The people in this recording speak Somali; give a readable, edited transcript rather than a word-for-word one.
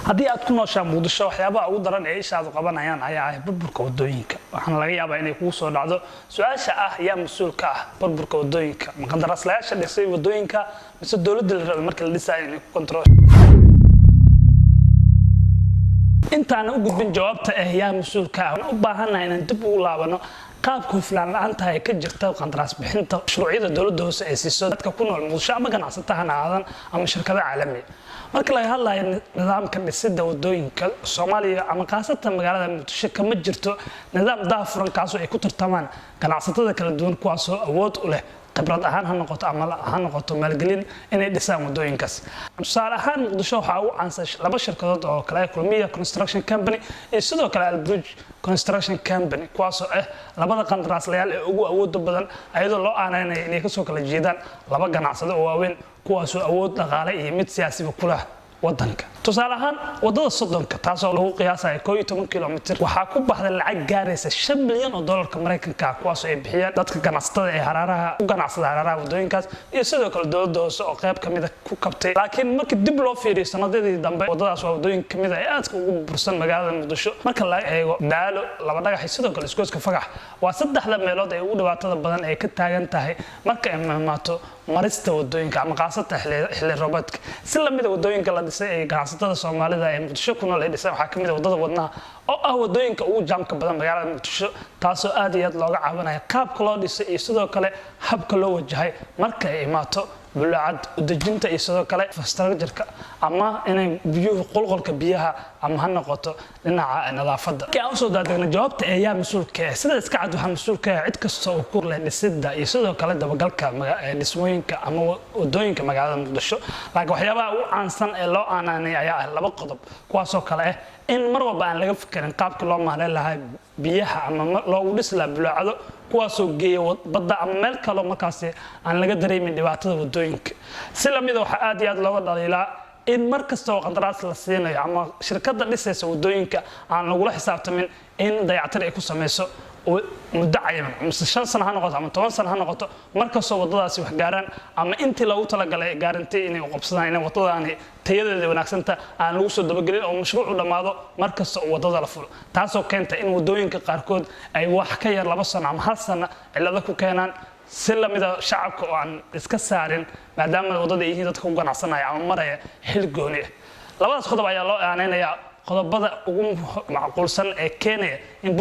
haddii aad ku nooshaa muqdisho waxyaabaha ugu daran ee ishaadu qabanayaan ayaa ah burburka wadooyinka waxaana laga yaabaa inay kugu soo dhacdo su'aasha ah yaa mas'uul ka ah burburka wadooyinka ma qandaraaslayaasha dhisay wadooyinka mise dawladda la rabay marka la dhisay inay ku kontrol intaan u gudbin jawaabta ah yaa mas'uul ka ah u baahanahay inaan dib ugu laabano qaabka hufnaan la'aanta ay ka jirta qandaraas bixinta shuruuciyada dawladda hoose ee siiso dadka ku nool muqdisho ama ganacsatada aadan ama shirkadaha caalamiga marka laga hadlayo nidaamka dhisidda wadooyinka Soomaaliya ama qaasatan magaalada Muqdisho kama jirto nidaam daahfuran kaas oo ay ku tartamaan ganacsatada kala duwan kuwaas oo awood u leh khibrad ahaan ha noqoto ama ha noqoto maalgelin inay dhisaan wadooyinkaas tusaale ahaan Muqdisho waxa uu aansay laba shirkadood oo kala kulmiya construction company iyo sidoo kale Albridge construction company kuwaas oo ah labada qandaraaslayaal ee ugu awood badan ayadoo loo aaneynay inay ka soo kala jeedaan laba ganacsade oo waaweyn kuwaas oo awood dhaqaale iyo mid siyaasi ku leh wadanka tusaale ahaan wadada Sodonka taas oo lagu qiyaasay 12 kilomitir waxa ku baxday lacag gaaraysa 5 milyan oo dollarka Mareykanka kuwaas oo ay bixiyaan dadka ganacsatada ee hararaha u ganacsada hararaha wadooyinkaas iyo sidoo kale dawladda hoose oo qayb kamid ah ku kabtay laakiin marka dib loo fiiriyo sanadadii dambe wadadaas waa wadooyin kamid ah aad ugu bursan magaalada Muqdisho marka la eego daalo laba dhagax sidoo kale iskooska fagax waa saddexda meelood ee ugu dhibaatada badan ee ka taagan tahay marka ay maamaato marista wadooyinka ama qaasata xilli roobaadka si la mid ah wadooyinka la dhisay ee ganacsatada Soomaalida ee Muqdisho ku nool ay dhisay waxa kamid ah wadada wadnaha oo ah wadooyinka ugu jaamka badan magaalada Muqdisho taas oo aad iyo aad looga caawinayo qaabka loo dhisay iyo sidoo kale habka loo wajahay marka ay imaato bulaacad u dejinta iyo sidoo kale infrastructure-ka ama inay biyuhu qulqulka biyaha ama ha noqoto dhinaca nadaafadda ka soo daadagna jawaabta ayaa mas'uulka ah sida iska cad waxa mas'uulka ah cid kasta oo ku leh dhisidda iyo sidoo kale dabagalka dhismooyinka ama wadooyinka magaalada Muqdisho laakiin waxyaabaha ugu caansan ee loo aananay ayaa ah laba qodob kuwaas oo kale ah in mar walba aan laga fikirin qaabka loo maareyn lahaa biyaha ama loogu dhis lahaa bulaacado kuwaas oo geeyo badda ama meel kale markaas aan laga dareemin dhibaatada wadooyinka si la mid ah waxa aad iyo aad looga dhaliilaa in mar kasta oo qandaraas la siinayo ama shirkadda dhisaysa wadooyinka aan lagu xisaabtamin in dayactir ay ku sameyso muddo cayiman mise 5 sano ha noqoto ama 10 sano ha noqoto markastoo wadadaasi wax gaaraan ama intii lagu talagalay gaarantay inay u qabsadaan inay wadadaani tayadeeda wanaagsanta aan lagu soo dabagelin oo mashruucu dhamaado markasta oo wadada la furo taasoo keenta in wadooyinka qaarkood ay wax ka yar 2 sano ama 1 sano cilado ku keenaan si la mid ah shacabka oo aan iska saarin maadaama wadada ay dadka u ganacsanaya ama maraya xil gooni ah labadaas qodob ayaa loo aaneynaya qodobada ugu macquulsan ee Kenya in